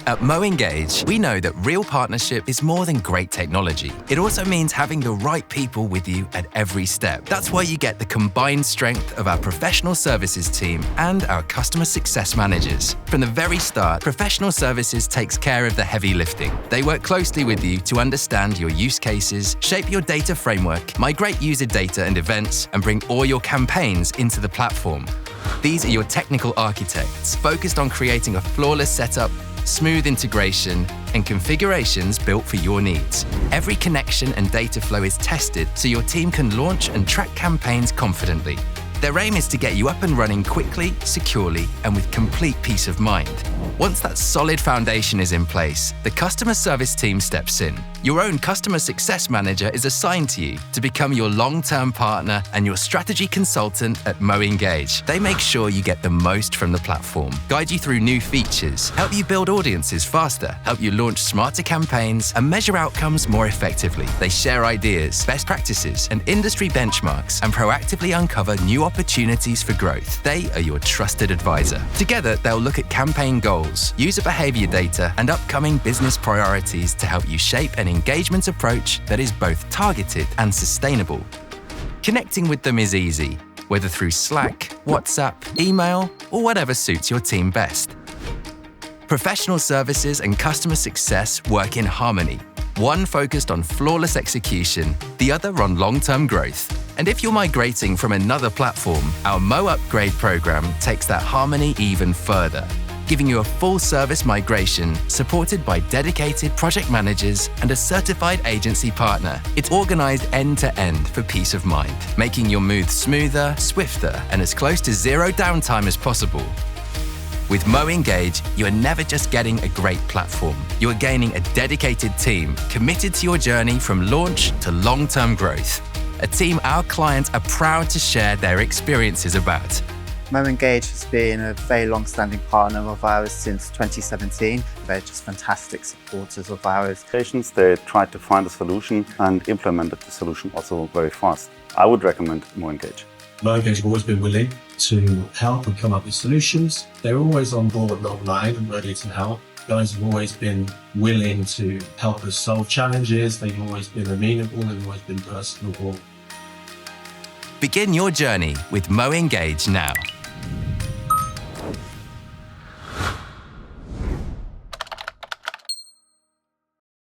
At MoEngage's, we know that real partnership is more than great technology. It also means having the right people with you at every step. That's why you get the combined strength of our professional services team and our customer success managers. From the very start, professional services takes care of the heavy lifting. They work closely with you to understand your use cases, shape your data framework, migrate user data and events, and bring all your campaigns into the platform. These are your technical architects, focused on creating a flawless setup, smooth integration, and configurations built for your needs. Every connection and data flow is tested so your team can launch and track campaigns confidently. Their aim is to get you up and running quickly, securely, and with complete peace of mind. Once that solid foundation is in place, the customer service team steps in. Your own customer success manager is assigned to you to become your long-term partner and your strategy consultant at MoEngage. They make sure you get the most from the platform, guide you through new features, help you build audiences faster, help you launch smarter campaigns, and measure outcomes more effectively. They share ideas, best practices, and industry benchmarks, and proactively uncover new opportunities for growth. They are your trusted advisor. Together, they'll look at campaign goals, user behavior data, and upcoming business priorities to help you shape an engagement approach that is both targeted and sustainable. Connecting with them is easy, whether through Slack, WhatsApp, email, or whatever suits your team best. Professional services and customer success work in harmony. One focused on flawless execution, the other on long-term growth. And if you're migrating from another platform, our MoUpgrade program takes that harmony even further, giving you a full-service migration supported by dedicated project managers and a certified agency partner. It's organized end-to-end for peace of mind, making your move smoother, swifter, and as close to zero downtime as possible. With MoEngage, you are never just getting a great platform. You are gaining a dedicated team committed to your journey from launch to long-term growth. A team our clients are proud to share their experiences about. MoEngage has been a very long-standing partner of ours since 2017. They're just fantastic supporters of ours. They tried to find a solution and implemented the solution also very fast. I would recommend MoEngage. MoEngage have always been willing to help and come up with solutions. They're always on board and online and ready to help. Guys have always been willing to help us solve challenges. They've always been amenable. They've always been personable. Begin your journey with MoEngage now.